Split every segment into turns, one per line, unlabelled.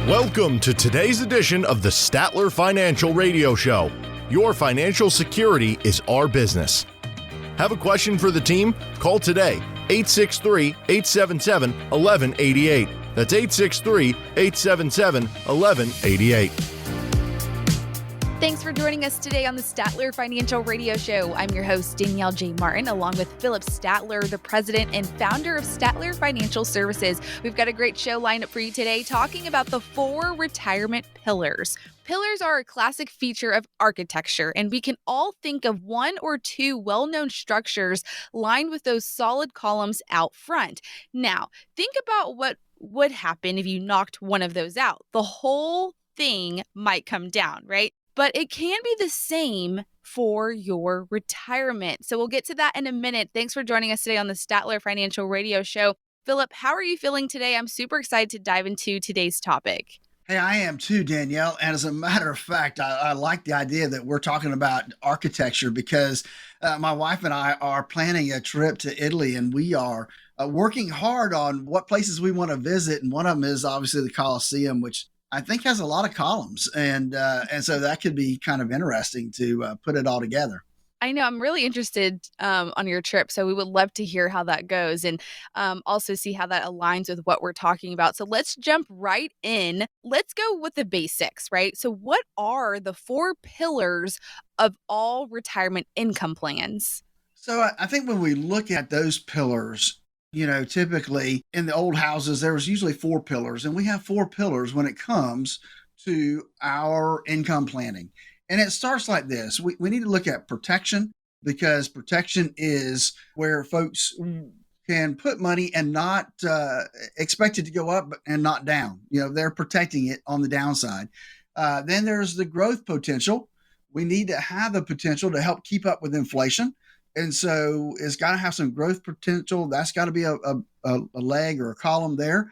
Welcome to today's edition of the Statler Financial Radio Show. Your financial security is our business. Have a question for the team? Call today, 863-877-1188. That's 863-877-1188.
Thanks for joining us today on the Statler Financial Radio Show. I'm your host, Danielle J. Martin, along with Philip Statler, the president and founder of Statler Financial Services. We've got a great show lined up for you today, talking about the 4 retirement pillars. Pillars are a classic feature of architecture, and we can all think of 1 or 2 well-known structures lined with those solid columns out front. Now, think about what would happen if you knocked one of those out. The whole thing might come down, right? But it can be the same for your retirement. So we'll get to that in a minute. Thanks for joining us today on the Statler Financial Radio Show. Philip, how are you feeling today? I'm super excited to dive into today's topic.
Hey, I am too, Danielle. And as a matter of fact, I like the idea that we're talking about architecture because my wife and I are planning a trip to Italy, and we are working hard on what places we want to visit. And one of them is obviously the Colosseum, which I think has a lot of columns. And so that could be kind of interesting to put it all together.
I know. I'm really interested on your trip, so we would love to hear how that goes and also see how that aligns with what we're talking about. So let's jump right in. Let's go with the basics, right? So what are the 4 pillars of all retirement income plans?
So I think when we look at those pillars, typically in the old houses, there was usually 4 pillars, and we have 4 pillars when it comes to our income planning. And it starts like this. We need to look at protection, because protection is where folks can put money and not expect it to go up and not down. They're protecting it on the downside. Then there's the growth potential. We need to have the potential to help keep up with inflation. And so it's got to have some growth potential. That's got to be a leg or a column there.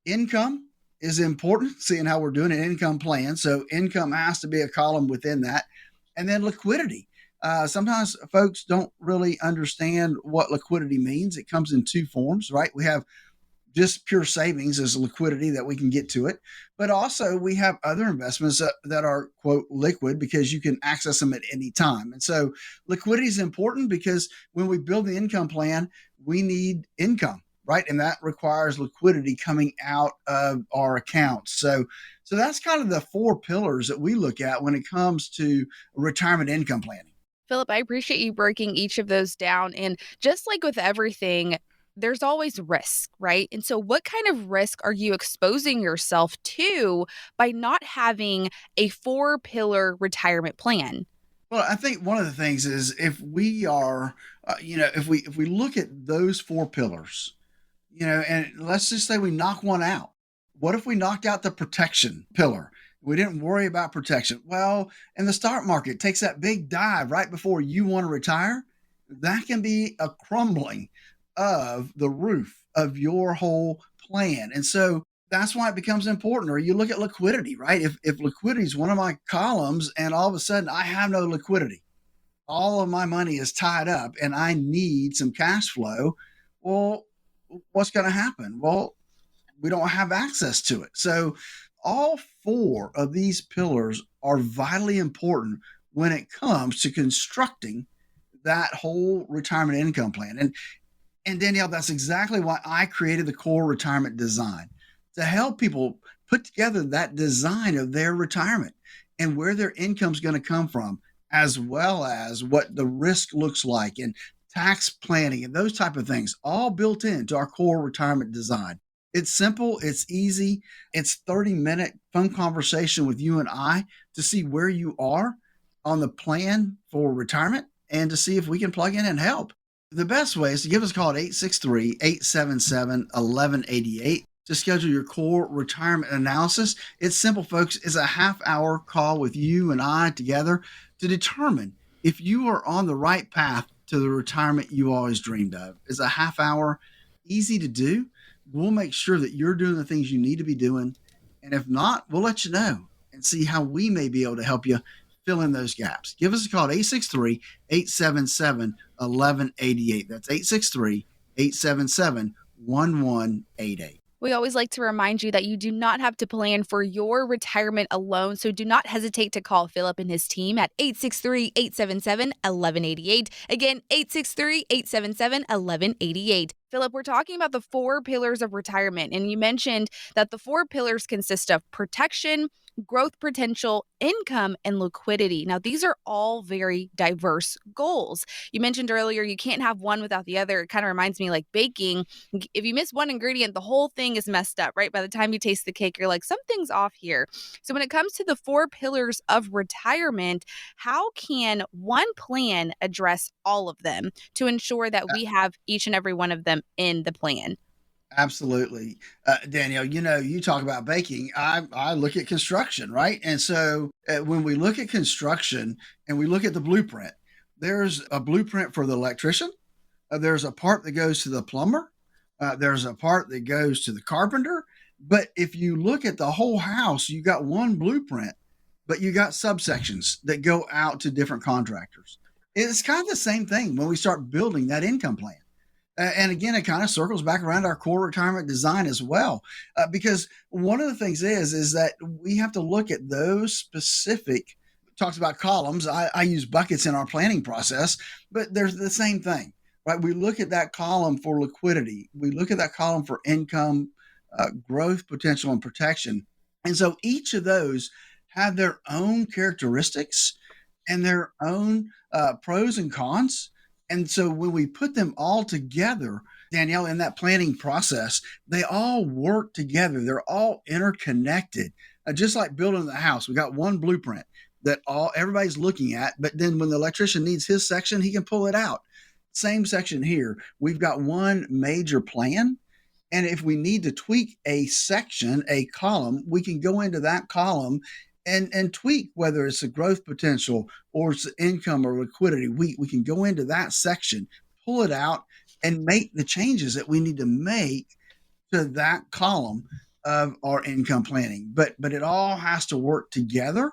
Income is important, seeing how we're doing an income plan. So income has to be a column within that. And then liquidity. Sometimes folks don't really understand what liquidity means. It comes in 2 forms, right? We have just pure savings as liquidity that we can get to it. But also we have other investments that are, quote, liquid, because you can access them at any time. And so liquidity is important because when we build the income plan, we need income, right? And that requires liquidity coming out of our accounts. So that's kind of the 4 pillars that we look at when it comes to retirement income planning.
Philip, I appreciate you breaking each of those down. And just like with everything, there's always risk, right? And so what kind of risk are you exposing yourself to by not having a 4-pillar retirement plan?
Well, I think one of the things is if we are, if we look at those 4 pillars, and let's just say we knock one out. What if we knocked out the protection pillar? We didn't worry about protection. Well, and the stock market takes that big dive right before you want to retire. That can be a crumbling of the roof of your whole plan. And so that's why it becomes important. Or you look at liquidity, right? If liquidity is one of my columns and all of a sudden I have no liquidity, all of my money is tied up and I need some cash flow, well, what's going to happen? Well, we don't have access to it. So all 4 of these pillars are vitally important when it comes to constructing that whole retirement income plan. And Danielle, that's exactly why I created the core retirement design, to help people put together that design of their retirement and where their income's going to come from, as well as what the risk looks like and tax planning and those type of things, all built into our core retirement design. It's simple. It's easy. It's 30-minute phone conversation with you and I to see where you are on the plan for retirement and to see if we can plug in and help. The best way is to give us a call at 863-877-1188 to schedule your core retirement analysis. It's simple, folks. It's a half-hour call with you and I together to determine if you are on the right path to the retirement you always dreamed of. It's a half hour, easy to do. We'll make sure that you're doing the things you need to be doing. And if not, we'll let you know and see how we may be able to help you fill in those gaps. Give us a call at 863-877-1188. That's 863-877-1188.
We always like to remind you that you do not have to plan for your retirement alone, so do not hesitate to call Philip and his team at 863-877-1188. Again, 863-877-1188. Philip, we're talking about the 4 pillars of retirement, and you mentioned that the 4 pillars consist of protection, growth potential, income, and liquidity. Now, these are all very diverse goals. You mentioned earlier you can't have one without the other. It kind of reminds me like baking. If you miss one ingredient, the whole thing is messed up, right? By the time you taste the cake, you're like, something's off here. So when it comes to the 4 pillars of retirement, how can one plan address all of them to ensure that we have each and every one of them in the plan?
Absolutely. Danielle, you talk about baking. I look at construction, right? And so when we look at construction and we look at the blueprint, there's a blueprint for the electrician. There's a part that goes to the plumber. There's a part that goes to the carpenter. But if you look at the whole house, you got one blueprint, but you got subsections that go out to different contractors. It's kind of the same thing when we start building that income plan. And again, it kind of circles back around our core retirement design as well, because one of the things is that we have to look at those specific. Talks about columns. I use buckets in our planning process, but there's the same thing, right? We look at that column for liquidity. We look at that column for income, growth potential, and protection. And so each of those have their own characteristics and their own pros and cons. And so when we put them all together, Danielle, in that planning process, they all work together. They're all interconnected. Just like building the house, we got one blueprint that everybody's looking at, but then when the electrician needs his section, he can pull it out. Same section here. We've got one major plan. And if we need to tweak a section, a column, we can go into that column and tweak whether it's a growth potential or it's income or liquidity. We can go into that section, pull it out, and make the changes that we need to make to that column of our income planning. But it all has to work together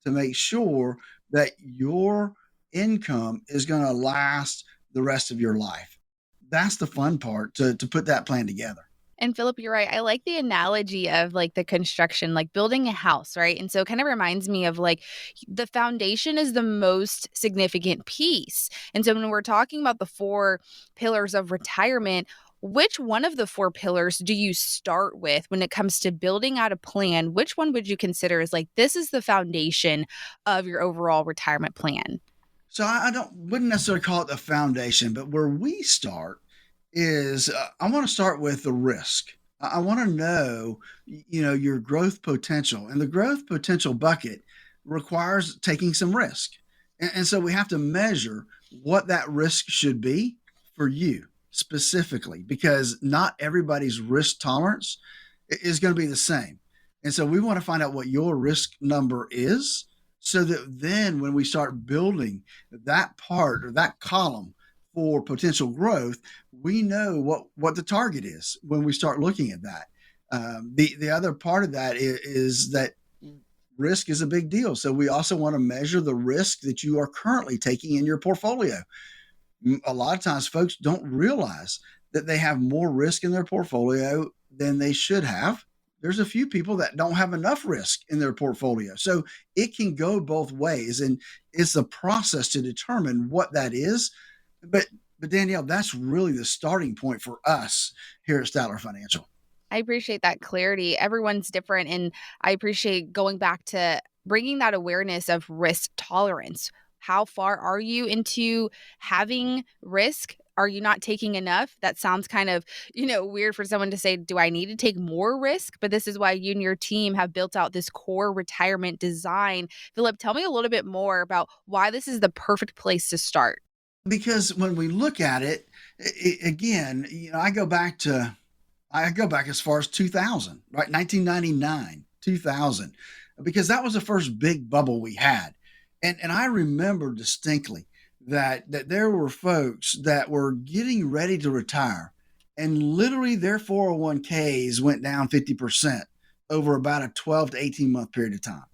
to make sure that your income is going to last the rest of your life. That's the fun part, to put that plan together.
And Philip, you're right. I like the analogy of like the construction, like building a house, right? And so it kind of reminds me of like the foundation is the most significant piece. And so when we're talking about the 4 pillars of retirement, which one of the 4 pillars do you start with when it comes to building out a plan? Which one would you consider as like, this is the foundation of your overall retirement plan?
So I wouldn't necessarily call it the foundation, but where we start is I want to start with the risk. I want to know, your growth potential, and the growth potential bucket requires taking some risk. And so we have to measure what that risk should be for you specifically, because not everybody's risk tolerance is going to be the same. And so we want to find out what your risk number is, so that then when we start building that part or that column for potential growth, we know what the target is when we start looking at that. The other part of that is that risk is a big deal. So we also want to measure the risk that you are currently taking in your portfolio. A lot of times folks don't realize that they have more risk in their portfolio than they should have. There's a few people that don't have enough risk in their portfolio. So it can go both ways. And it's a process to determine what that is. But Danielle, that's really the starting point for us here at Statler Financial.
I appreciate that clarity. Everyone's different. And I appreciate going back to bringing that awareness of risk tolerance. How far are you into having risk? Are you not taking enough? That sounds kind of, weird for someone to say, do I need to take more risk? But this is why you and your team have built out this core retirement design. Philip, tell me a little bit more about why this is the perfect place to start.
Because when we look at it, again, I go back as far as 2000, right? 1999, 2000, because that was the first big bubble we had. And I remember distinctly that there were folks that were getting ready to retire, and literally their 401ks went down 50% over about a 12 to 18 month period of time.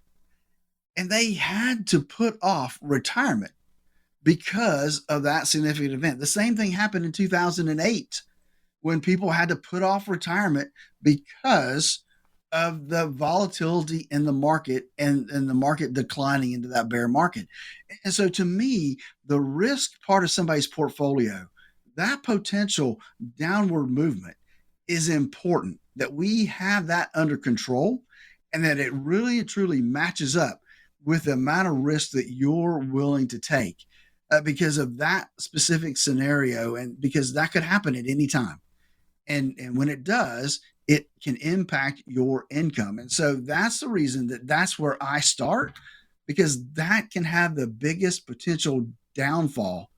And they had to put off retirement because of that significant event. The same thing happened in 2008 when people had to put off retirement because of the volatility in the market and the market declining into that bear market. And so to me, the risk part of somebody's portfolio, that potential downward movement is important, that we have that under control and that it really truly matches up with the amount of risk that you're willing to take because of that specific scenario, and because that could happen at any time. And when it does, it can impact your income. And so that's the reason that's where I start, because that can have the biggest potential downfall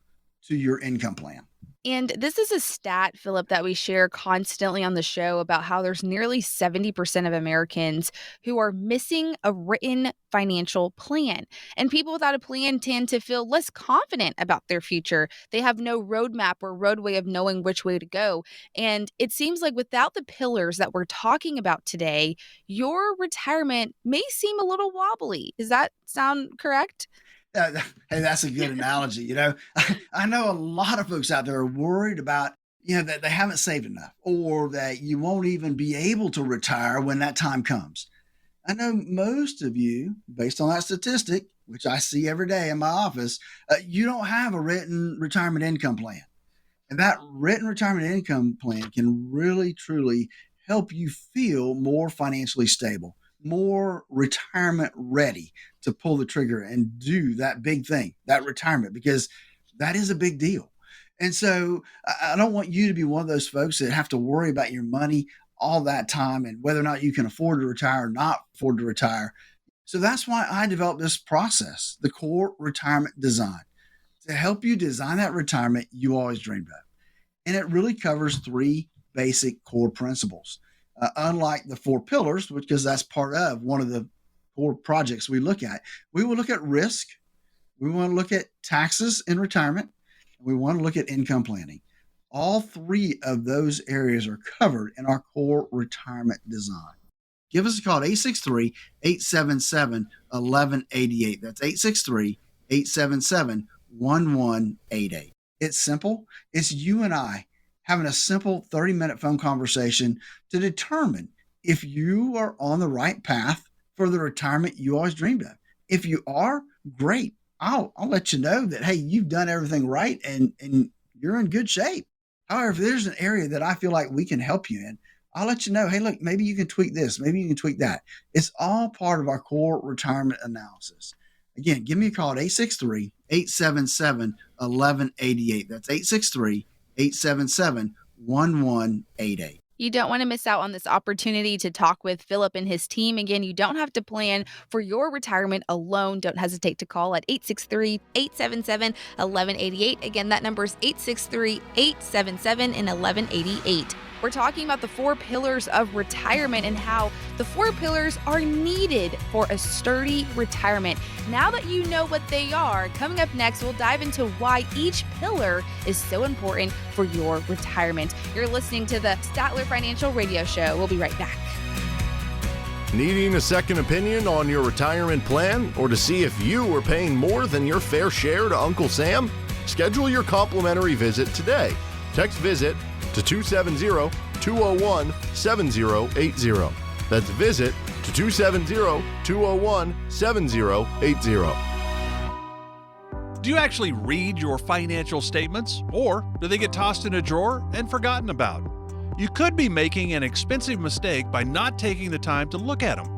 to your income plan.
And this is a stat, Philip, that we share constantly on the show about how there's nearly 70% of Americans who are missing a written financial plan. And people without a plan tend to feel less confident about their future. They have no roadmap or roadway of knowing which way to go. And it seems like without the pillars that we're talking about today, your retirement may seem a little wobbly. Does that sound correct?
Hey, that's a good analogy. I know a lot of folks out there are worried about, that they haven't saved enough, or that you won't even be able to retire when that time comes. I know most of you, based on that statistic, which I see every day in my office, you don't have a written retirement income plan. And that written retirement income plan can really, truly help you feel more financially stable, more retirement ready to pull the trigger and do that big thing, that retirement, because that is a big deal. And so I don't want you to be one of those folks that have to worry about your money all that time and whether or not you can afford to retire or not afford to retire. So that's why I developed this process, the Core Retirement Design, to help you design that retirement you always dreamed of. And it really covers 3 basic core principles. Unlike the 4 pillars, because that's part of one of the core projects we look at, we will look at risk, we want to look at taxes in retirement, and we want to look at income planning. All 3 of those areas are covered in our Core Retirement Design. Give us a call at 863-877-1188. That's 863-877-1188. It's simple. It's you and I having a simple 30-minute phone conversation to determine if you are on the right path for the retirement you always dreamed of. If you are, great. I'll let you know that, hey, you've done everything right and you're in good shape. However, if there's an area that I feel like we can help you in, I'll let you know, hey, look, maybe you can tweak this, maybe you can tweak that. It's all part of our core retirement analysis. Again, give me a call at 863-877-1188. That's 863-877-1188.
You don't want to miss out on this opportunity to talk with Philip and his team. Again, you don't have to plan for your retirement alone. Don't hesitate to call at 863-877-1188. Again, that number is 863-877-1188. We're talking about the 4 pillars of retirement and how the 4 pillars are needed for a sturdy retirement. Now that you know what they are, coming up next, we'll dive into why each pillar is so important for your retirement. You're listening to the Statler Financial Radio Show. We'll be right back.
Needing a second opinion on your retirement plan, or to see if you are paying more than your fair share to Uncle Sam? Schedule your complimentary visit today. Text VISIT to 270-201-7080. That's VISIT to 270-201-7080.
Do you actually read your financial statements, or do they get tossed in a drawer and forgotten about? You could be making an expensive mistake by not taking the time to look at them.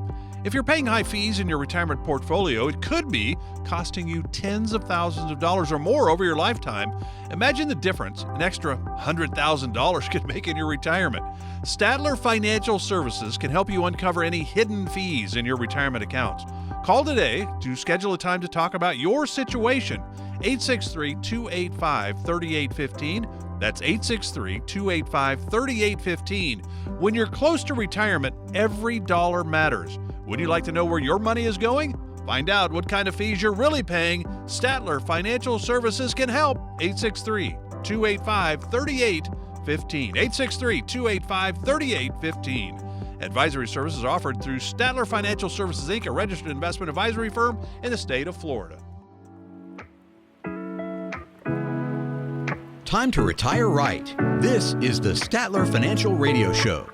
If you're paying high fees in your retirement portfolio, it could be costing you tens of thousands of dollars or more over your lifetime. Imagine the difference an extra $100,000 could make in your retirement. Statler Financial Services can help you uncover any hidden fees in your retirement accounts. Call today to schedule a time to talk about your situation. 863-285-3815. That's 863-285-3815. When you're close to retirement, every dollar matters. Would you like to know where your money is going? Find out what kind of fees you're really paying. Statler Financial Services can help. 863-285-3815. 863-285-3815. Advisory services offered through Statler Financial Services, Inc., a registered investment advisory firm in the state of Florida.
Time to retire right. This is the Statler Financial Radio Show.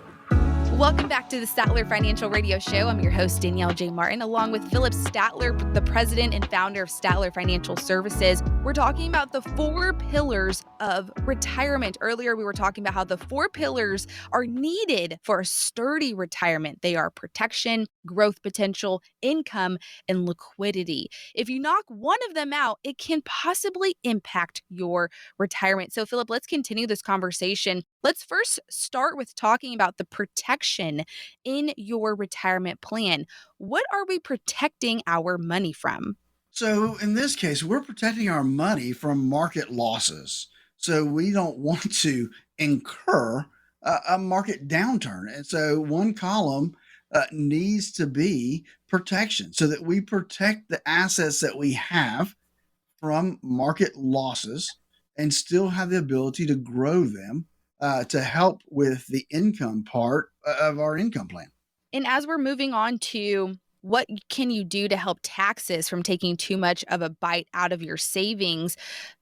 Welcome back to the Statler Financial Radio Show. I'm your host, Danielle J. Martin, along with Philip Statler, the president and founder of Statler Financial Services. We're talking about the 4 pillars of retirement. Earlier, we were talking about how the 4 pillars are needed for a sturdy retirement. They are protection, growth potential, income, and liquidity. If you knock one of them out, it can possibly impact your retirement. So, Philip, let's continue this conversation. Let's first start with talking about the protection in your retirement plan. What are we protecting our money from?
So in this case, we're protecting our money from market losses. So we don't want to incur a market downturn. And so one column needs to be protection so that we protect the assets that we have from market losses and still have the ability to grow them to help with the income part of our income plan.
And as we're moving on to what can you do to help taxes from taking too much of a bite out of your savings?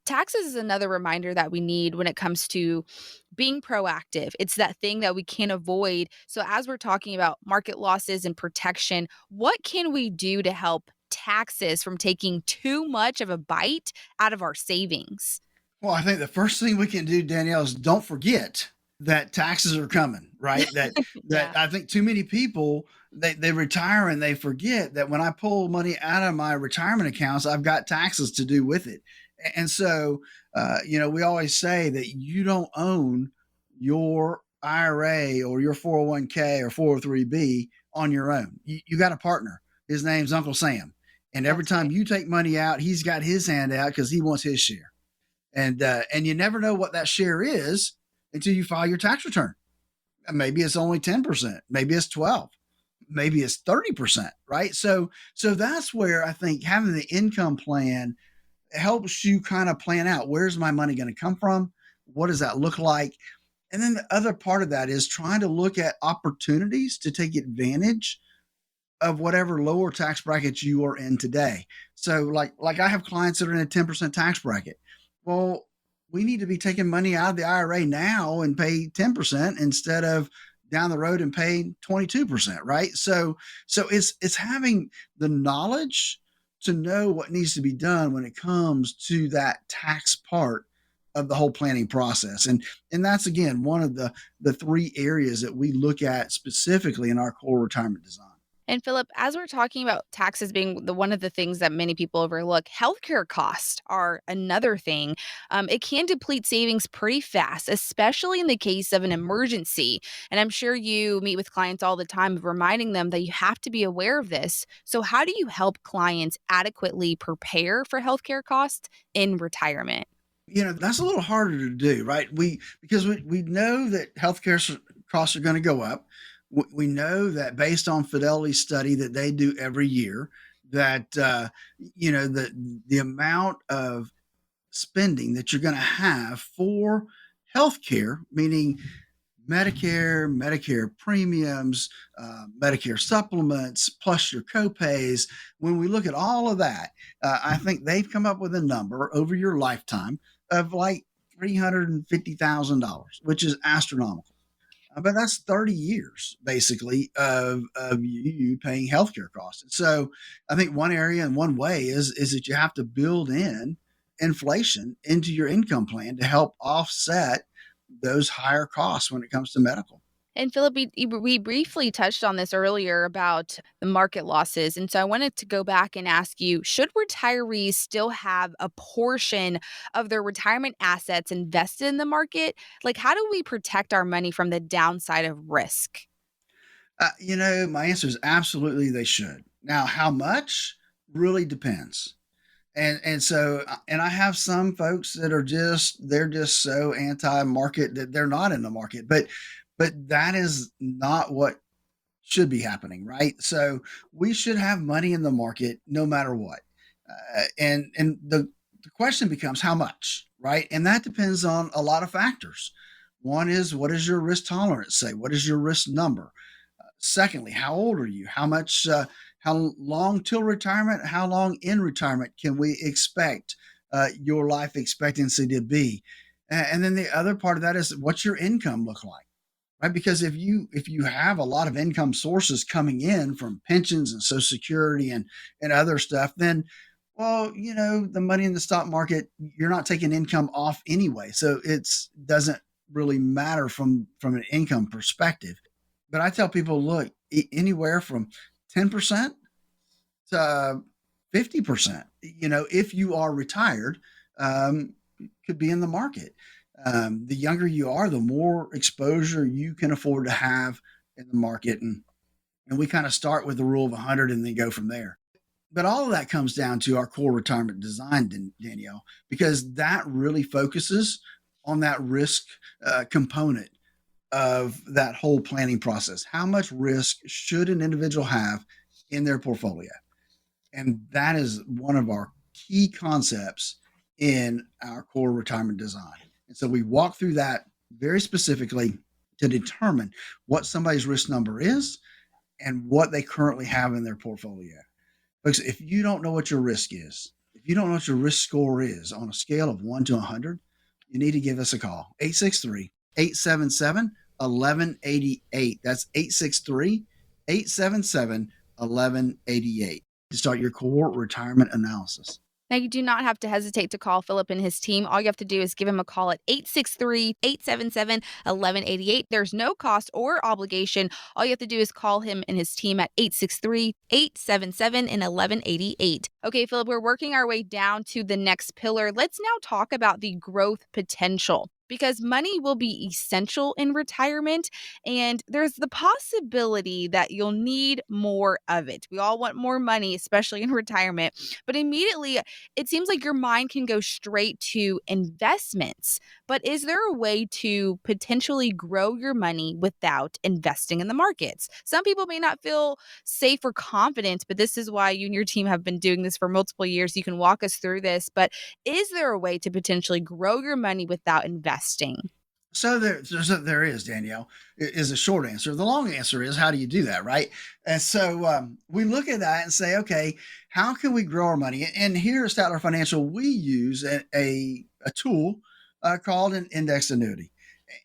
Taxes is another reminder that we need when it comes to being proactive. It's that thing that we can't avoid. So as we're talking about market losses and protection, what can we do to help taxes from taking too much of a bite out of our savings?
Well, I think the first thing we can do, Danielle, is don't forget that taxes are coming, right? That
Yeah.
I think too many people they retire and they forget that when I pull money out of my retirement accounts, I've got taxes to do with it. And so, we always say that you don't own your IRA or your 401k or 403b on your own. You got a partner. His name's Uncle Sam. And every time you take money out, he's got his hand out because he wants his share. And you never know what that share is until you file your tax return. Maybe it's only 10%, maybe it's 12, maybe it's 30%, right? So that's where I think having the income plan helps you kind of plan out, where's my money going to come from? What does that look like? And then the other part of that is trying to look at opportunities to take advantage of whatever lower tax brackets you are in today. So like I have clients that are in a 10% tax bracket. Well, we need to be taking money out of the IRA now and pay 10% instead of down the road and pay 22%, right? So it's having the knowledge to know what needs to be done when it comes to that tax part of the whole planning process. And that's, again, one of the 3 areas that we look at specifically in our core retirement design.
And Philip, as we're talking about taxes being one of the things that many people overlook, healthcare costs are another thing. It can deplete savings pretty fast, especially in the case of an emergency. And I'm sure you meet with clients all the time, reminding them that you have to be aware of this. So how do you help clients adequately prepare for healthcare costs in retirement?
That's a little harder to do, right? Because we know that healthcare costs are going to go up. We know that based on Fidelity study that they do every year, that the amount of spending that you're going to have for healthcare, meaning Medicare premiums, Medicare supplements, plus your copays. When we look at all of that, I think they've come up with a number over your lifetime of like $350,000, which is astronomical. But that's 30 years, basically, of you paying healthcare costs. And so I think one area and one way is that you have to build in inflation into your income plan to help offset those higher costs when it comes to medical.
And Philip, we briefly touched on this earlier about the market losses. And so I wanted to go back and ask you, should retirees still have a portion of their retirement assets invested in the market? Like, how do we protect our money from the downside of risk?
My answer is absolutely they should. Now, how much really depends. And so I have some folks that they're just so anti-market that they're not in the market. But that is not what should be happening, right? So we should have money in the market no matter what. And the question becomes how much, right? And that depends on a lot of factors. One is, what does your risk tolerance say? What is your risk number? Secondly, how old are you? How long till retirement? How long in retirement can we expect your life expectancy to be? And then the other part of that is, what's your income look like? Right? Because if you have a lot of income sources coming in from pensions and Social Security and other stuff, then, well, the money in the stock market, you're not taking income off anyway, so it's doesn't really matter from an income perspective. But I tell people, look, anywhere from 10% to 50%, if you are retired, could be in the market. The younger you are, the more exposure you can afford to have in the market. And we kind of start with the rule of 100 and then go from there. But all of that comes down to our core retirement design, Danielle, because that really focuses on that risk component of that whole planning process. How much risk should an individual have in their portfolio? And that is one of our key concepts in our core retirement design. And so we walk through that very specifically to determine what somebody's risk number is and what they currently have in their portfolio. Because if you don't know what your risk is, if you don't know what your risk score is on a scale of 1 to 100, you need to give us a call. 863-877-1188. That's 863-877-1188 to start your core retirement analysis.
Now, you do not have to hesitate to call Philip and his team. All you have to do is give him a call at 863-877-1188. There's no cost or obligation. All you have to do is call him and his team at 863-877-1188. Okay, Philip, we're working our way down to the next pillar. Let's now talk about the growth potential, because money will be essential in retirement, and there's the possibility that you'll need more of it. We all want more money, especially in retirement, but immediately it seems like your mind can go straight to investments. But is there a way to potentially grow your money without investing in the markets? Some people may not feel safe or confident, but this is why you and your team have been doing this for multiple years. You can walk us through this, but is there a way to potentially grow your money without investing?
So there is, Danielle, is a short answer. The long answer is, how do you do that, right? And so we look at that and say, okay, how can we grow our money? And here at Statler Financial, we use a tool called an index annuity.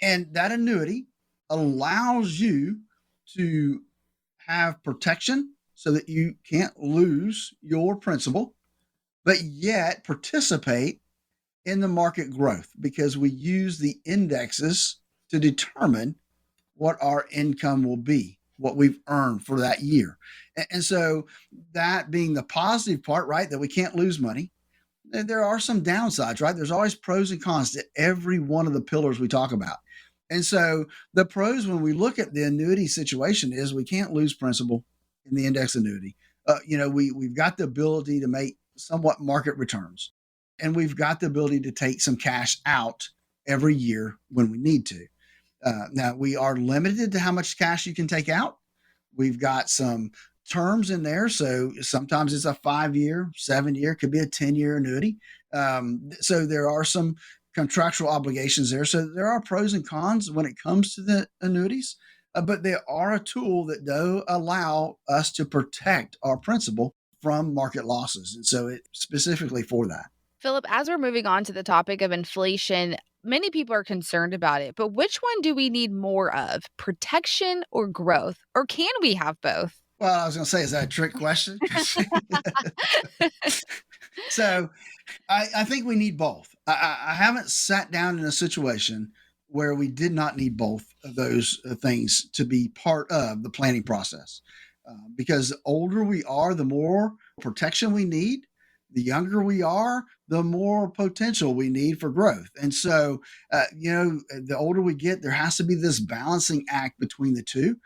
And that annuity allows you to have protection so that you can't lose your principal, but yet participate in the market growth, because we use the indexes to determine what our income will be, what we've earned for that year. And so that being the positive part, right, that we can't lose money, there are some downsides, right? There's always pros and cons to every one of the pillars we talk about. And so the pros, when we look at the annuity situation, is we can't lose principal in the index annuity. We've got the ability to make somewhat market returns. And we've got the ability to take some cash out every year when we need to. Now, we are limited to how much cash you can take out. We've got some terms in there. So sometimes it's a 5-year, 7-year, could be a 10-year annuity. So there are some contractual obligations there. So there are pros and cons when it comes to the annuities. But they are a tool that do allow us to protect our principal from market losses. And so it's specifically for that.
Philip, as we're moving on to the topic of inflation, many people are concerned about it, but which one do we need more of, protection or growth? Or can we have both?
Well, I was going to say, is that a trick question? So I think we need both. I haven't sat down in a situation where we did not need both of those things to be part of the planning process. Because the older we are, the more protection we need. The younger we are, the more potential we need for growth. And so, the older we get, there has to be this balancing act between the two.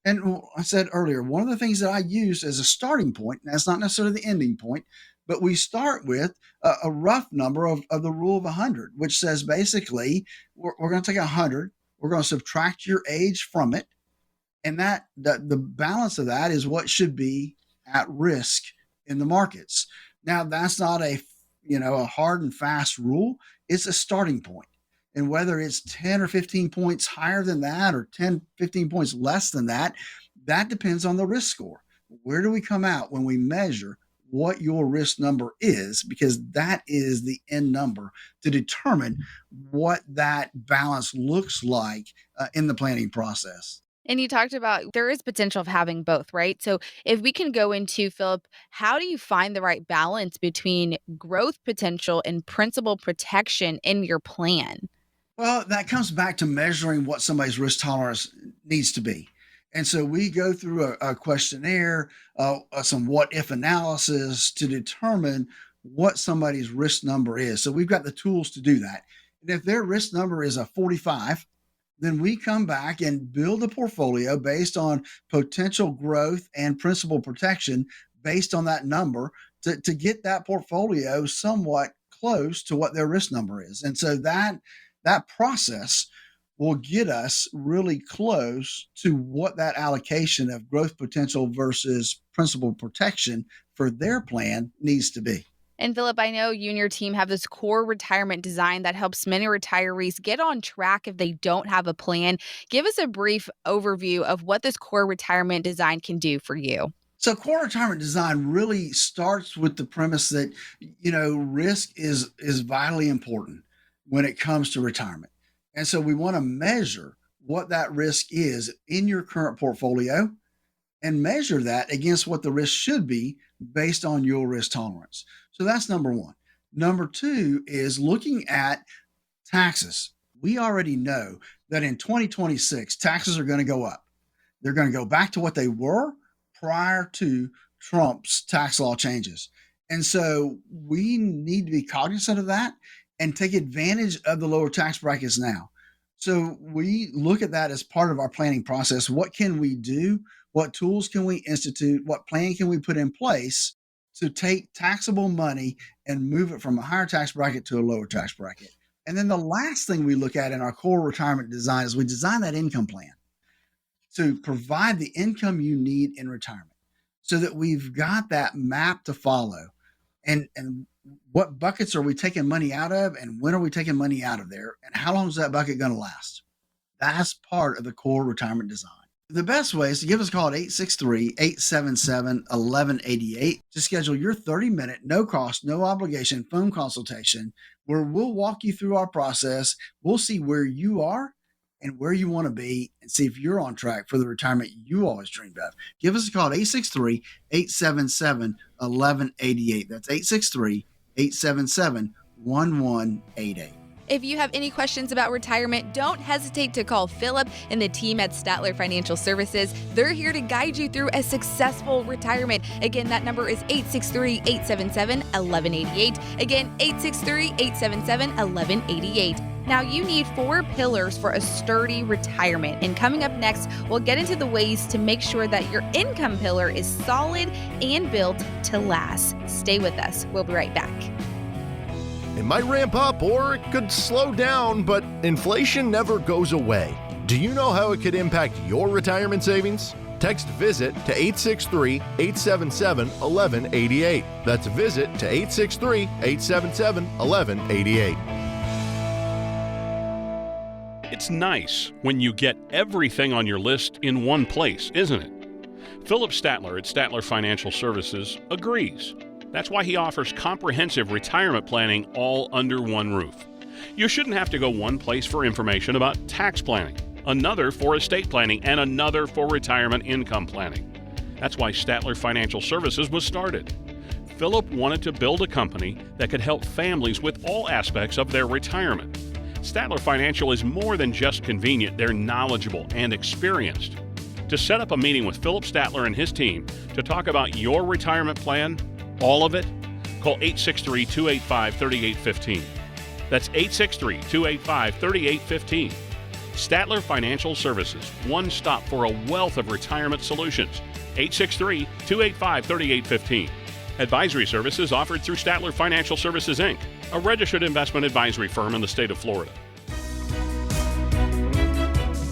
And I said earlier, one of the things that I use as a starting point, and that's not necessarily the ending point, but we start with a rough number of the rule of 100, which says basically we're going to take 100, we're going to subtract your age from it. And that the balance of that is what should be at risk in the markets. Now, that's not a hard and fast rule. It's a starting point. And whether it's 10 or 15 points higher than that or 10, 15 points less than that, that depends on the risk score. Where do we come out when we measure what your risk number is, because that is the end number to determine what that balance looks like in the planning process.
And you talked about there is potential of having both, right? So if we can go into, Philip, how do you find the right balance between growth potential and principal protection in your plan?
Well, that comes back to measuring what somebody's risk tolerance needs to be. And so we go through a questionnaire, some what if analysis to determine what somebody's risk number is. So we've got the tools to do that. And if their risk number is a 45, then we come back and build a portfolio based on potential growth and principal protection based on that number to get that portfolio somewhat close to what their risk number is. And so that process will get us really close to what that allocation of growth potential versus principal protection for their plan needs to be.
And Philip, I know you and your team have this core retirement design that helps many retirees get on track if they don't have a plan. Give us a brief overview of what this core retirement design can do for you.
So core retirement design really starts with the premise that, risk is vitally important when it comes to retirement. And so we want to measure what that risk is in your current portfolio and measure that against what the risk should be based on your risk tolerance. So that's number one. Number two is looking at taxes. We already know that in 2026, taxes are going to go up. They're going to go back to what they were prior to Trump's tax law changes. And so we need to be cognizant of that and take advantage of the lower tax brackets now. So we look at that as part of our planning process. What can we do? What tools can we institute? What plan can we put in place to take taxable money and move it from a higher tax bracket to a lower tax bracket? And then the last thing we look at in our core retirement design is we design that income plan to provide the income you need in retirement so that we've got that map to follow. And what buckets are we taking money out of, and when are we taking money out of there, and how long is that bucket going to last? That's part of the core retirement design. The best way is to give us a call at 863-877-1188 to schedule your 30-minute, no cost, no obligation phone consultation where we'll walk you through our process. We'll see where you are and where you want to be and see if you're on track for the retirement you always dreamed of. Give us a call at 863-877-1188. That's 863-877-1188.
If you have any questions about retirement, don't hesitate to call Philip and the team at Statler Financial Services. They're here to guide you through a successful retirement. Again, that number is 863-877-1188. Again, 863-877-1188. Now, you need 4 pillars for a sturdy retirement. And coming up next, we'll get into the ways to make sure that your income pillar is solid and built to last. Stay with us. We'll be right back.
It might ramp up or it could slow down, but inflation never goes away. Do you know how it could impact your retirement savings? Text VISIT to 863-877-1188. That's VISIT to 863-877-1188.
It's nice when you get everything on your list in one place, isn't it? Philip Statler at Statler Financial Services agrees. That's why he offers comprehensive retirement planning all under one roof. You shouldn't have to go one place for information about tax planning, another for estate planning, and another for retirement income planning. That's why Statler Financial Services was started. Philip wanted to build a company that could help families with all aspects of their retirement. Statler Financial is more than just convenient, they're knowledgeable and experienced. To set up a meeting with Philip Statler and his team to talk about your retirement plan, all of it, call 863-285-3815. That's 863-285-3815. Statler Financial Services, one stop for a wealth of retirement solutions. 863-285-3815. Advisory services offered through Statler Financial Services, Inc., a registered investment advisory firm in the state of Florida.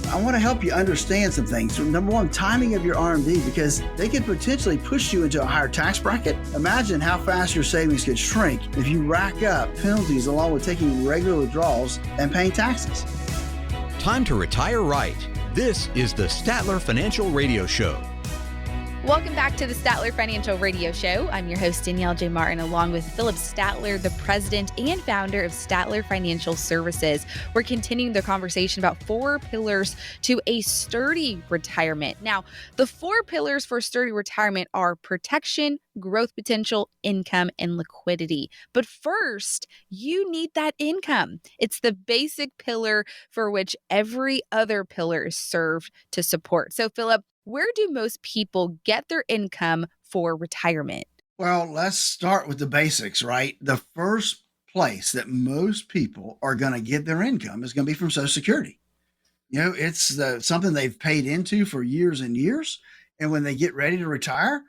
I want to help you understand some things. So number one, timing of your RMD, because they could potentially push you into a higher tax bracket. Imagine how fast your savings could shrink if you rack up penalties along with taking regular withdrawals and paying taxes.
Time to retire right. This is the Statler Financial Radio Show.
Welcome back to the Statler Financial Radio Show. I'm your host, Danielle J. Martin, along with Philip Statler, the president and founder of Statler Financial Services. We're continuing the conversation about 4 pillars to a sturdy retirement. Now, the 4 pillars for sturdy retirement are protection, growth potential, income, and liquidity. But first, you need that income. It's the basic pillar for which every other pillar is served to support. So, Philip, where do most people get their income for retirement?
Well, let's start with the basics, right? The first place that most people are going to get their income is going to be from Social Security. It's something they've paid into for years and years. And when they get ready to retire,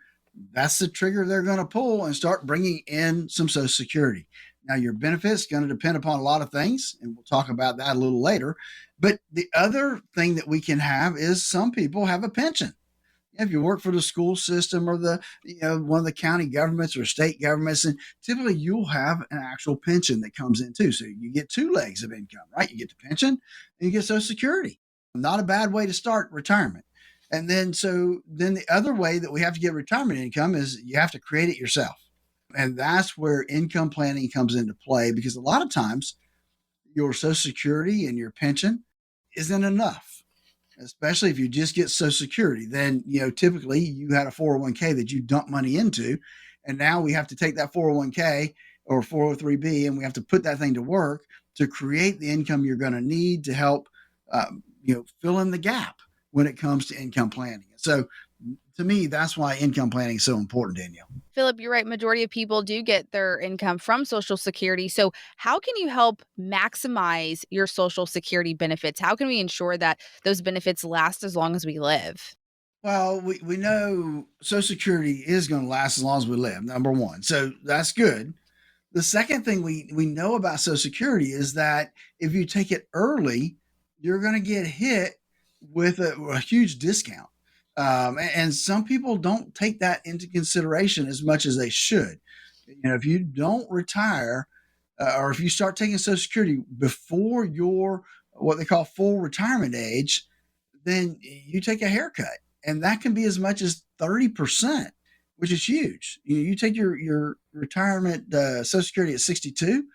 that's the trigger they're going to pull and start bringing in some Social Security. Now, your benefits going to depend upon a lot of things, and we'll talk about that a little later. But the other thing that we can have is some people have a pension. If you work for the school system or one of the county governments or state governments, and typically you'll have an actual pension that comes in too. So you get 2 legs of income, right? You get the pension and you get Social Security. Not a bad way to start retirement. And then the other way that we have to get retirement income is you have to create it yourself. And that's where income planning comes into play, because a lot of times your Social Security and your pension isn't enough, especially if you just get Social Security. Then, typically you had a 401k that you dump money into, and now we have to take that 401k or 403b and we have to put that thing to work to create the income you're going to need to help, fill in the gap when it comes to income planning. So to me, that's why income planning is so important, Danielle.
Philip, you're right. Majority of people do get their income from Social Security. So how can you help maximize your Social Security benefits? How can we ensure that those benefits last as long as we live?
Well, we know Social Security is going to last as long as we live, number one. So that's good. The second thing we know about Social Security is that if you take it early, you're going to get hit with a huge discount. And some people don't take that into consideration as much as they should. If you don't retire, or if you start taking Social Security before your what they call full retirement age, then you take a haircut, and that can be as much as 30%, which is huge. You take your retirement Social Security at 62,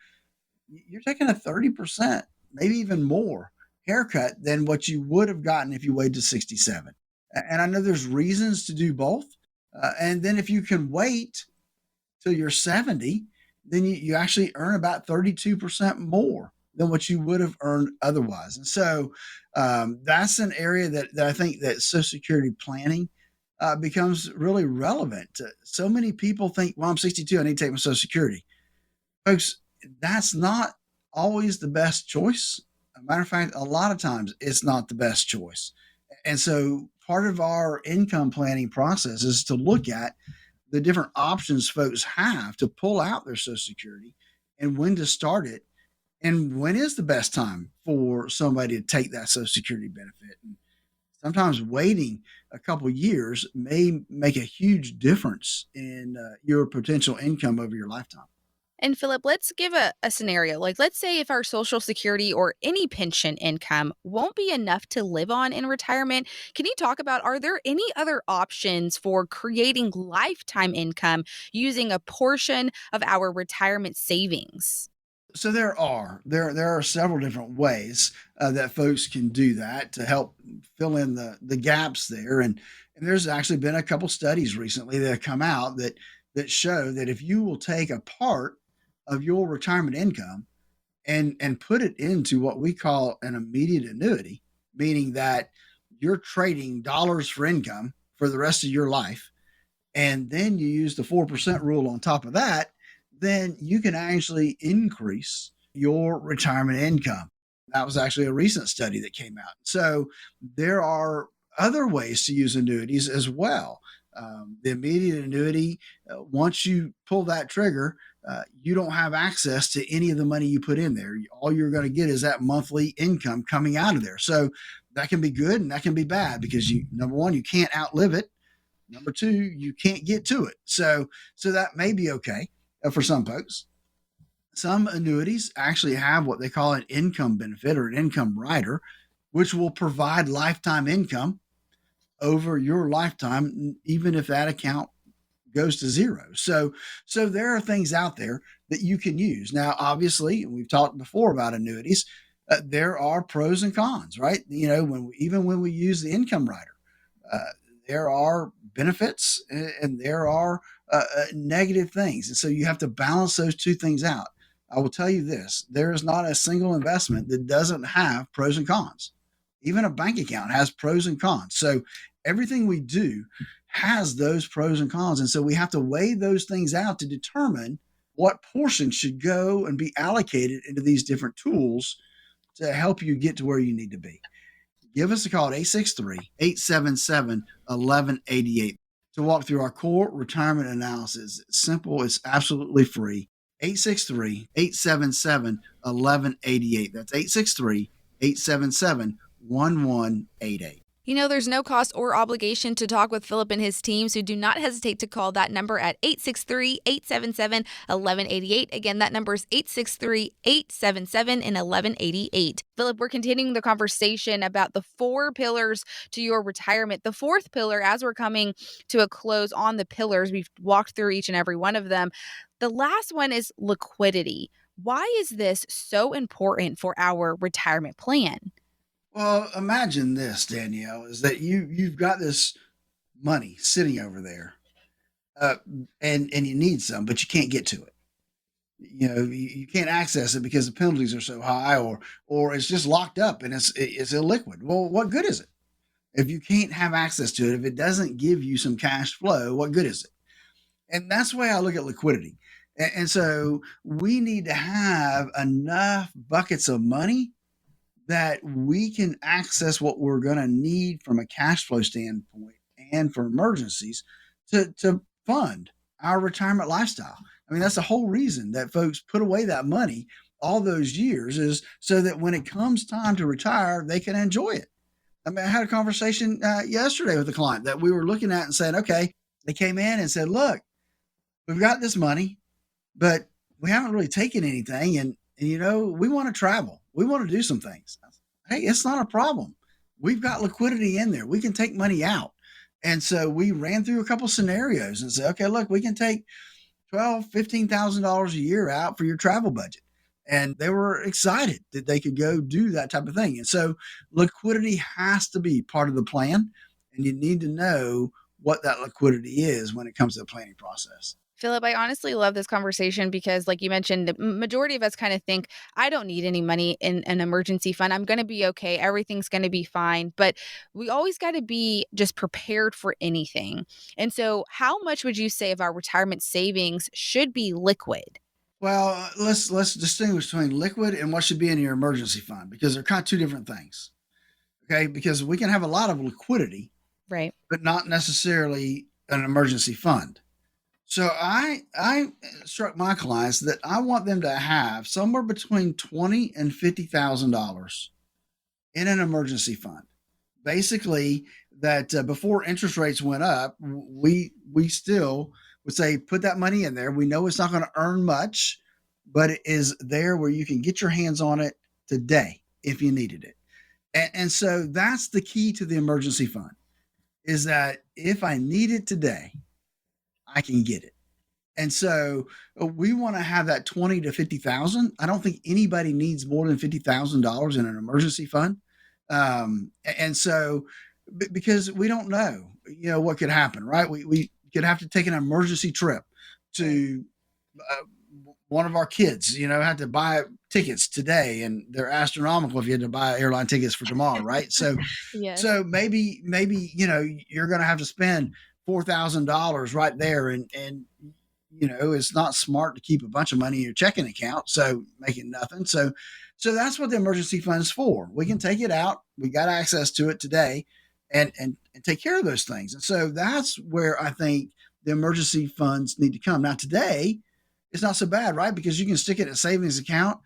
you're taking a 30%, maybe even more haircut than what you would have gotten if you waited to 67. And I know there's reasons to do both. And then if you can wait till you're 70, then you actually earn about 32% more than what you would have earned otherwise. And so that's an area that I think that Social Security planning becomes really relevant. So many people think, well, I'm 62, I need to take my Social Security. Folks, that's not always the best choice. As a matter of fact, a lot of times it's not the best choice. And so part of our income planning process is to look at the different options folks have to pull out their Social Security and when to start it and when is the best time for somebody to take that Social Security benefit. And sometimes waiting a couple of years may make a huge difference in your potential income over your lifetime.
And Philip, let's give a scenario. Like, let's say if our Social Security or any pension income won't be enough to live on in retirement, can you talk about, are there any other options for creating lifetime income using a portion of our retirement savings?
So there are several different ways that folks can do that to help fill in the gaps there. And there's actually been a couple studies recently that have come out that show that if you will take a part of your retirement income and put it into what we call an immediate annuity, meaning that you're trading dollars for income for the rest of your life, and then you use the 4% rule on top of that, then you can actually increase your retirement income. That was actually a recent study that came out. So there are other ways to use annuities as well. The immediate annuity, once you pull that trigger, you don't have access to any of the money you put in there. All you're going to get is that monthly income coming out of there. So that can be good and that can be bad because number one, you can't outlive it. Number two, you can't get to it. So that may be okay for some folks. Some annuities actually have what they call an income benefit or an income rider, which will provide lifetime income over your lifetime, even if that account goes to zero. So there are things out there that you can use. Now, obviously, we've talked before about annuities. There are pros and cons, right? Even when we use the income rider, uh, there are benefits and there are negative things. And so you have to balance those two things out. I will tell you this, there is not a single investment that doesn't have pros and cons. Even a bank account has pros and cons. So everything we do has those pros and cons. And so we have to weigh those things out to determine what portion should go and be allocated into these different tools to help you get to where you need to be. Give us a call at 863-877-1188 to walk through our core retirement analysis. It's simple. It's absolutely free. 863-877-1188. That's 863-877-1188.
There's no cost or obligation to talk with Philip and his team, so do not hesitate to call that number at 863-877-1188. Again, that number is 863-877-1188. Philip, we're continuing the conversation about the 4 pillars to your retirement. The 4th pillar, as we're coming to a close on the pillars, we've walked through each and every one of them. The last one is liquidity. Why is this so important for our retirement plan?
Well, imagine this, Danielle, is that you've got this money sitting over there, and you need some, but you can't get to it. You can't access it because the penalties are so high, or it's just locked up and it's illiquid. Well, what good is it if you can't have access to it? If it doesn't give you some cash flow, what good is it? And that's the way I look at liquidity. And so we need to have enough buckets of money that we can access what we're going to need from a cash flow standpoint and for emergencies to fund our retirement lifestyle. I mean, that's the whole reason that folks put away that money all those years, is so that when it comes time to retire, they can enjoy it. I mean, I had a conversation yesterday with a client that we were looking at and saying, okay, they came in and said, look, we've got this money, but we haven't really taken anything. And we want to travel. We want to do some things. Hey, it's not a problem. We've got liquidity in there. We can take money out. And so we ran through a couple scenarios and said, okay, look, we can take $12,000, $15,000 a year out for your travel budget. And they were excited that they could go do that type of thing. And so liquidity has to be part of the plan. And you need to know what that liquidity is when it comes to the planning process.
Philip, I honestly love this conversation because, like you mentioned, the majority of us kind of think, I don't need any money in an emergency fund. I'm going to be okay. Everything's going to be fine. But we always got to be just prepared for anything. And so how much would you say of our retirement savings should be liquid?
Well, let's distinguish between liquid and what should be in your emergency fund, because they're kind of two different things. Okay, because we can have a lot of liquidity,
right,
but not necessarily an emergency fund. So I instruct my clients that I want them to have somewhere between $20,000 and $50,000 in an emergency fund. Basically, that before interest rates went up, we still would say put that money in there. We know it's not going to earn much, but it is there where you can get your hands on it today if you needed it. And so that's the key to the emergency fund, is that if I need it today, I can get it. And so we want to have that 20 to 50,000. I don't think anybody needs more than $50,000 in an emergency fund. And so because we don't know, what could happen, right? We could have to take an emergency trip to one of our kids, had to buy tickets today, and they're astronomical if you had to buy airline tickets for tomorrow, right? So, yes. So maybe, you're going to have to spend $4,000 right there. And it's not smart to keep a bunch of money in your checking account, so making nothing. So that's what the emergency fund is for. We can take it out. We got access to it today and take care of those things. And so that's where I think the emergency funds need to come. Now today, it's not so bad, right? Because you can stick it in a savings account,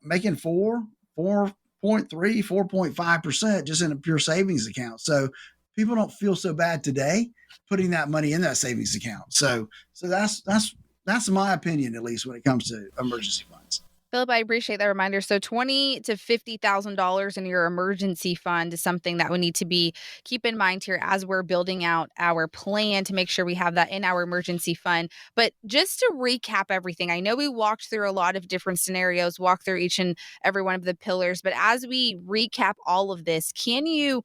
making 4.3, 4.5% just in a pure savings account. So people don't feel so bad today putting that money in that savings account. So that's my opinion, at least when it comes to emergency funds.
Philip, I appreciate that reminder. So $20,000 to $50,000 in your emergency fund is something that we need to keep in mind here as we're building out our plan to make sure we have that in our emergency fund. But just to recap everything, I know we walked through a lot of different scenarios, walked through each and every one of the pillars. But as we recap all of this, can you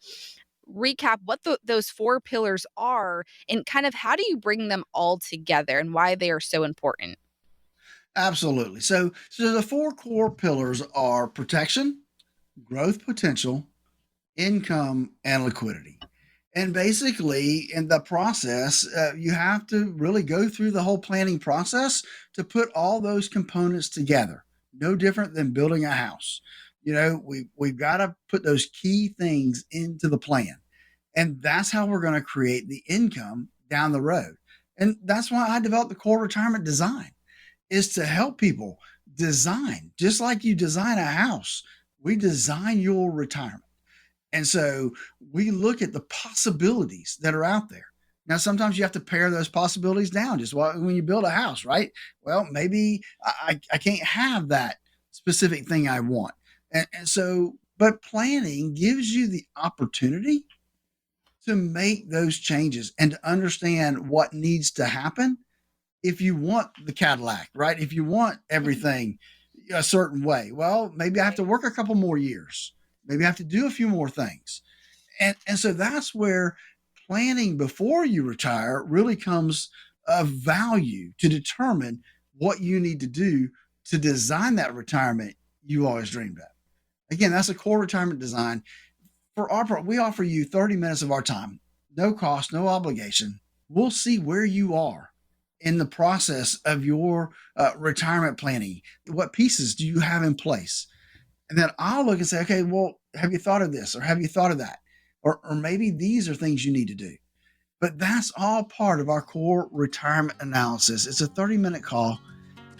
recap what those four pillars are and kind of how do you bring them all together and why they are so important?
Absolutely. So the four core pillars are protection, growth potential, income, and liquidity. And basically, in the process, you have to really go through the whole planning process to put all those components together. No different than building a house. We've got to put those key things into the plan, and that's how we're going to create the income down the road. And that's why I developed the core retirement design, is to help people design, just like you design a house. We design your retirement. And so we look at the possibilities that are out there. Now, sometimes you have to pare those possibilities down, just when you build a house, right? Well, maybe I can't have that specific thing I want. And so, but planning gives you the opportunity to make those changes and to understand what needs to happen if you want the Cadillac, right? If you want everything a certain way, well, maybe I have to work a couple more years. Maybe I have to do a few more things. And so that's where planning before you retire really comes of value to determine what you need to do to design that retirement you always dreamed of. Again, that's a core retirement design. For our part, we offer you 30 minutes of our time, no cost, no obligation. We'll see where you are in the process of your retirement planning. What pieces do you have in place? And then I'll look and say, okay, well, have you thought of this or have you thought of that? Or maybe these are things you need to do. But that's all part of our core retirement analysis. It's a 30-minute call.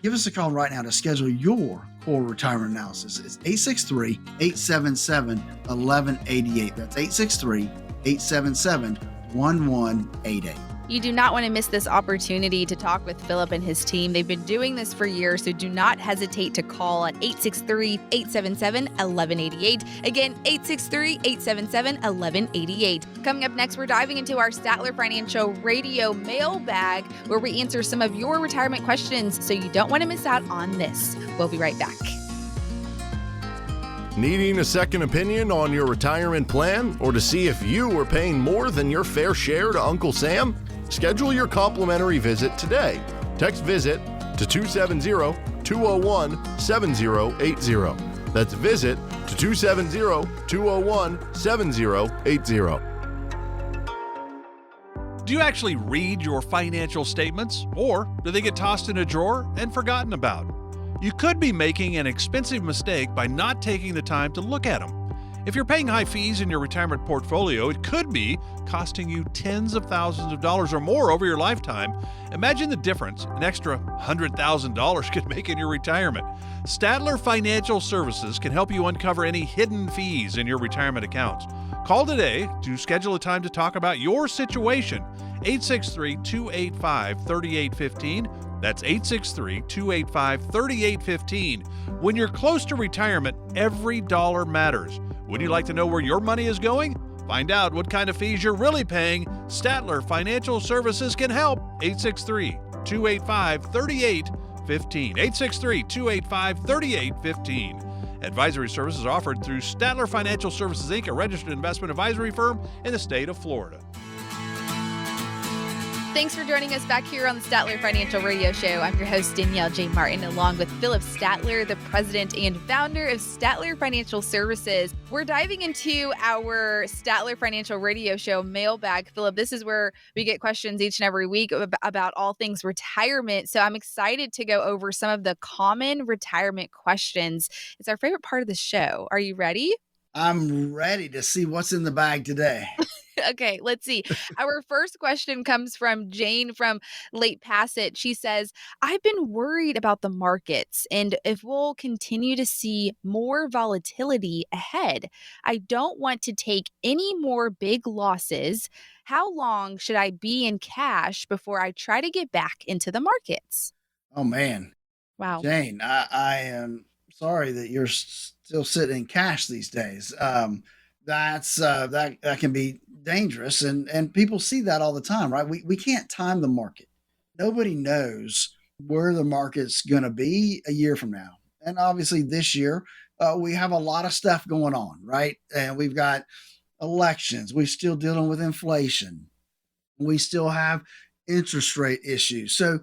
Give us a call right now to schedule your core retirement analysis. It's 863-877-1188. That's 863-877-1188.
You do not want to miss this opportunity to talk with Philip and his team. They've been doing this for years, so do not hesitate to call at 863-877-1188. Again, 863-877-1188. Coming up next, we're diving into our Statler Financial Radio mailbag, where we answer some of your retirement questions, so you don't want to miss out on this. We'll be right back.
Needing a second opinion on your retirement plan or to see if you are paying more than your fair share to Uncle Sam? Schedule your complimentary visit today. Text VISIT to 270-201-7080. That's VISIT to 270-201-7080.
Do you actually read your financial statements, or do they get tossed in a drawer and forgotten about? You could be making an expensive mistake by not taking the time to look at them. If you're paying high fees in your retirement portfolio, it could be costing you tens of thousands of dollars or more over your lifetime. Imagine the difference an extra $100,000 could make in your retirement. Statler Financial Services can help you uncover any hidden fees in your retirement accounts. Call today to schedule a time to talk about your situation. 863-285-3815. That's 863-285-3815. When you're close to retirement, every dollar matters. Would you like to know where your money is going? Find out what kind of fees you're really paying. Statler Financial Services can help. 863-285-3815. 863-285-3815. Advisory services offered through Statler Financial Services, Inc., a registered investment advisory firm in the state of Florida.
Thanks for joining us back here on the Statler Financial Radio Show. I'm your host, Danielle J. Martin, along with Philip Statler, the president and founder of Statler Financial Services. We're diving into our Statler Financial Radio Show mailbag. Philip, this is where we get questions each and every week about all things retirement. So I'm excited to go over some of the common retirement questions. It's our favorite part of the show. Are you ready?
I'm ready to see what's in the bag today.
Okay, let's see. Our first question comes from Jane from Lake Passett. She says, I've been worried about the markets and if we'll continue to see more volatility ahead. I don't want to take any more big losses. How long should I be in cash before I try to get back into the markets?
Oh, man.
Wow.
Jane, I am sorry that you're still sitting in cash these days. That can be dangerous, and people see that all the time, right? We can't time the market. Nobody knows where the market's going to be a year from now, and obviously this year we have a lot of stuff going on, right? And we've got elections. We're still dealing with inflation. We still have interest rate issues. So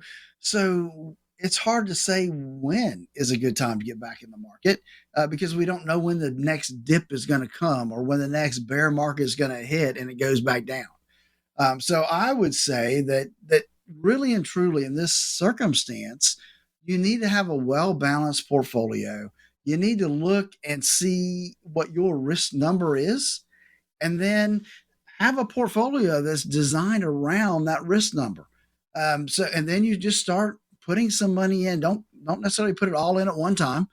it's hard to say when is a good time to get back in the market because we don't know when the next dip is going to come or when the next bear market is going to hit and it goes back down. So I would say that really and truly in this circumstance, you need to have a well-balanced portfolio. You need to look and see what your risk number is, and then have a portfolio that's designed around that risk number. And then you just start putting some money in. Don't necessarily put it all in at one time,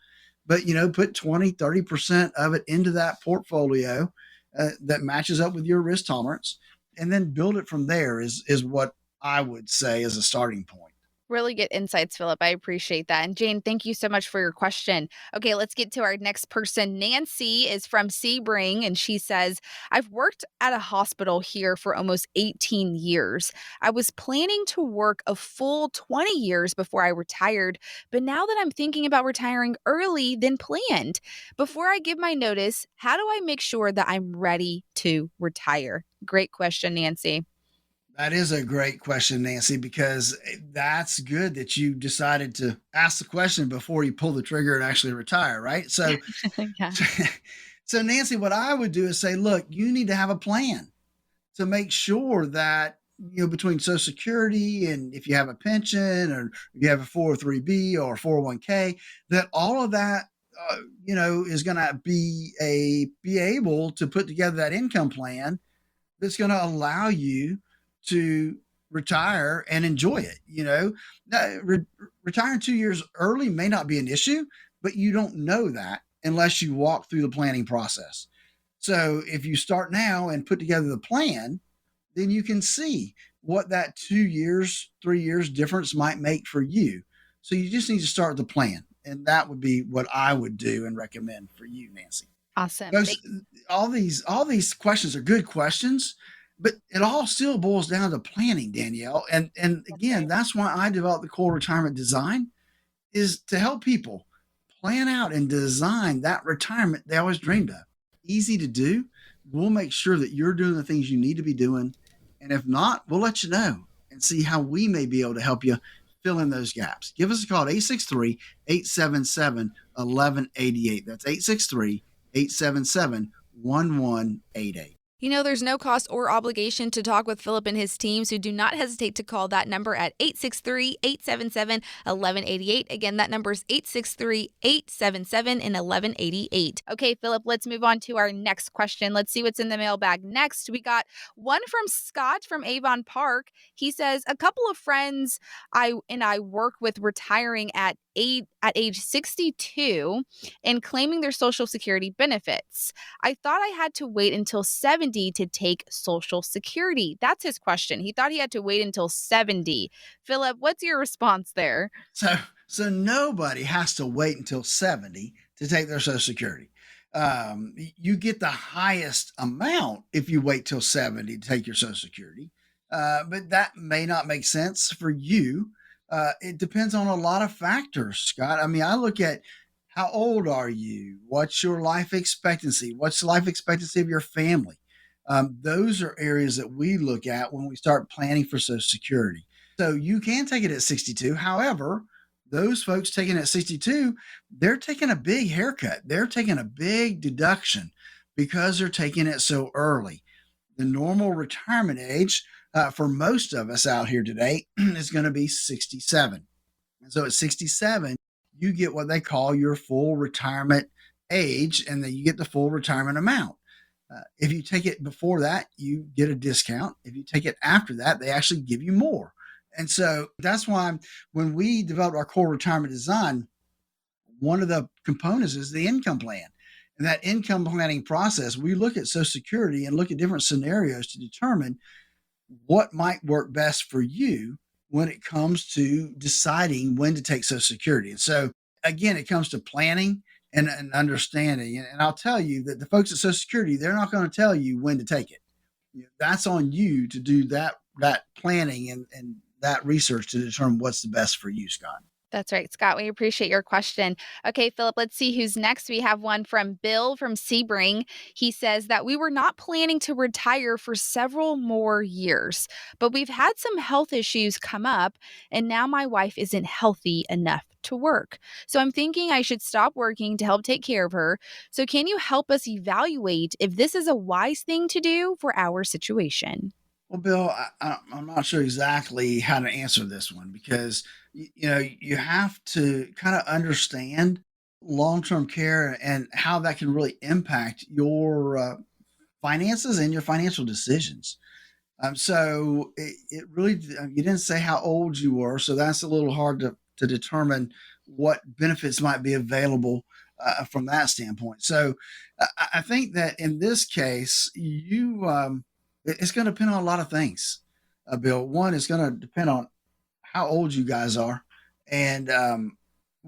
but put 20-30% of it into that portfolio that matches up with your risk tolerance, and then build it from there is what I would say is a starting point.
Really good insights, Philip. I appreciate that. And Jane, thank you so much for your question. Okay, let's get to our next person. Nancy is from Sebring, and she says, I've worked at a hospital here for almost 18 years. I was planning to work a full 20 years before I retired, but now that I'm thinking about retiring early than planned, before I give my notice, how do I make sure that I'm ready to retire? Great question, Nancy.
That is a great question, Nancy, because that's good that you decided to ask the question before you pull the trigger and actually retire, right? So,
Yeah.
so Nancy, what I would do is say, look, you need to have a plan to make sure that, between Social Security and if you have a pension or if you have a 403B or 401k, that all of that, is going to be able to put together that income plan that's going to allow you to retire and enjoy it. Retiring 2 years early may not be an issue, but you don't know that unless you walk through the planning process. So if you start now and put together the plan, then you can see what that 2 years, 3 years difference might make for you. So you just need to start the plan. And that would be what I would do and recommend for you, Nancy.
Awesome.
All these questions are good questions, but it all still boils down to planning, Danielle. And again, that's why I developed the core retirement design, is to help people plan out and design that retirement they always dreamed of. Easy to do. We'll make sure that you're doing the things you need to be doing. And if not, we'll let you know and see how we may be able to help you fill in those gaps. Give us a call at 863-877-1188. That's 863-877-1188.
There's no cost or obligation to talk with Philip and his team, so do not hesitate to call that number at 863-877-1188. Again, that number is 863-877-1188. Okay, Philip, let's move on to our next question. Let's see what's in the mailbag next. We got one from Scott from Avon Park. He says, a couple of friends I work with retiring at age 62 and claiming their Social Security benefits. I thought I had to wait until 70 to take Social Security. That's his question. He thought he had to wait until 70. Philip, what's your response there?
So nobody has to wait until 70 to take their Social Security. You get the highest amount if you wait till 70 to take your Social Security. But that may not make sense for you. It depends on a lot of factors, Scott. I mean, I look at how old are you? What's your life expectancy? What's the life expectancy of your family? Those are areas that we look at when we start planning for Social Security. So you can take it at 62. However, those folks taking it at 62, they're taking a big haircut. They're taking a big deduction because they're taking it so early. The normal retirement age for most of us out here today is going to be 67. And so at 67, you get what they call your full retirement age, and then you get the full retirement amount. If you take it before that, you get a discount. If you take it after that, they actually give you more. And so that's why when we developed our core retirement design, one of the components is the income plan. And that income planning process, we look at Social Security and look at different scenarios to determine what might work best for you when it comes to deciding when to take Social Security. And so again, it comes to planning and understanding. And I'll tell you that the folks at Social Security, they're not going to tell you when to take it. That's on you to do that planning and that research to determine what's the best for you, Scott.
That's right, Scott. We appreciate your question. Okay, Philip, let's see who's next. We have one from Bill from Sebring. He says that we were not planning to retire for several more years, but we've had some health issues come up, and now my wife isn't healthy enough to work. So I'm thinking I should stop working to help take care of her. So can you help us evaluate if this is a wise thing to do for our situation?
Well, Bill, I'm not sure exactly how to answer this one because, you have to kind of understand long-term care and how that can really impact your finances and your financial decisions. So it really, you didn't say how old you were, so that's a little hard to determine what benefits might be available from that standpoint. So I think that in this case, it's going to depend on a lot of things, Bill. One is going to depend on how old you guys are and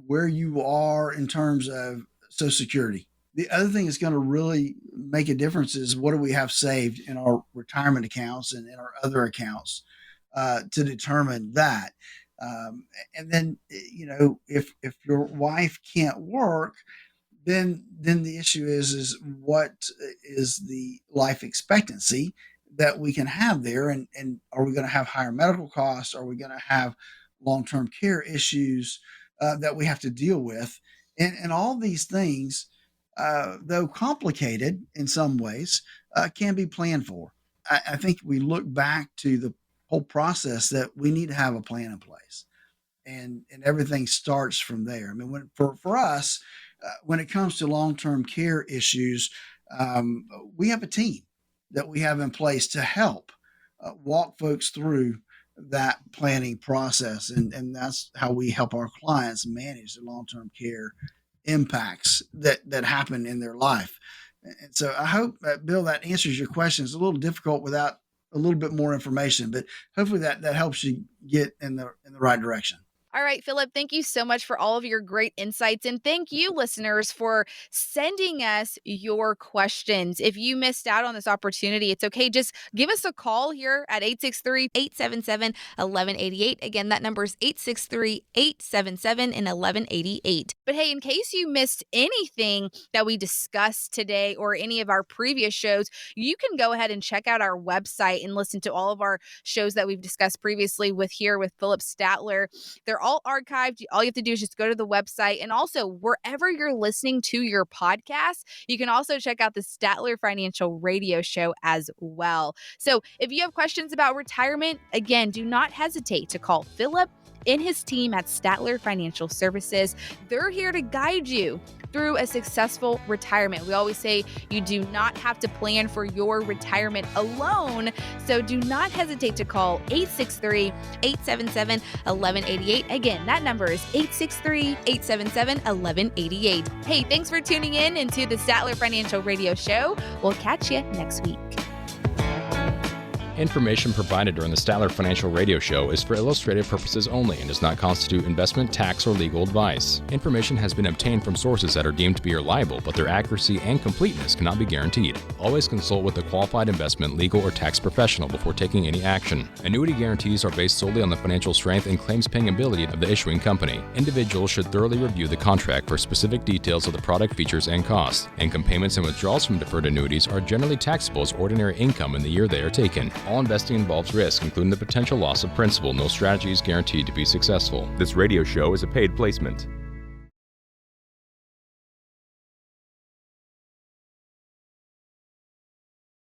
where you are in terms of Social Security. The other thing that's going to really make a difference is what do we have saved in our retirement accounts and in our other accounts to determine that. And then, if your wife can't work, then the issue is what is the life expectancy that we can have there, and are we going to have higher medical costs? Are we going to have long-term care issues that we have to deal with? And all these things, though complicated in some ways, can be planned for. I think we look back to the whole process that we need to have a plan in place, and everything starts from there. I mean, for us, when it comes to long-term care issues, we have a team that we have in place to help walk folks through that planning process. And that's how we help our clients manage the long-term care impacts that happen in their life. And so I hope, Bill, that answers your question. It's a little difficult without a little bit more information, but hopefully that helps you get in the right direction.
All right, Philip, thank you so much for all of your great insights. And thank you, listeners, for sending us your questions. If you missed out on this opportunity, it's okay. Just give us a call here at 863-877-1188. Again, that number is 863-877-1188. But hey, in case you missed anything that we discussed today or any of our previous shows, you can go ahead and check out our website and listen to all of our shows that we've discussed previously with Philip Statler. They're all archived. All you have to do is just go to the website. And also, wherever you're listening to your podcast, you can also check out the Statler Financial Radio Show as well. So if you have questions about retirement, again, do not hesitate to call Philip and his team at Statler Financial Services. They're here to guide you through a successful retirement. We always say you do not have to plan for your retirement alone. So do not hesitate to call 863-877-1188. Again, that number is 863-877-1188. Hey, thanks for tuning in into the Statler Financial Radio Show. We'll catch you next week.
Information provided during the Statler Financial Radio Show is for illustrative purposes only and does not constitute investment, tax, or legal advice. Information has been obtained from sources that are deemed to be reliable, but their accuracy and completeness cannot be guaranteed. Always consult with a qualified investment, legal, or tax professional before taking any action. Annuity guarantees are based solely on the financial strength and claims-paying ability of the issuing company. Individuals should thoroughly review the contract for specific details of the product features and costs. Income payments and withdrawals from deferred annuities are generally taxable as ordinary income in the year they are taken. All investing involves risk, including the potential loss of principal. No strategy is guaranteed to be successful.
This radio show is a paid placement.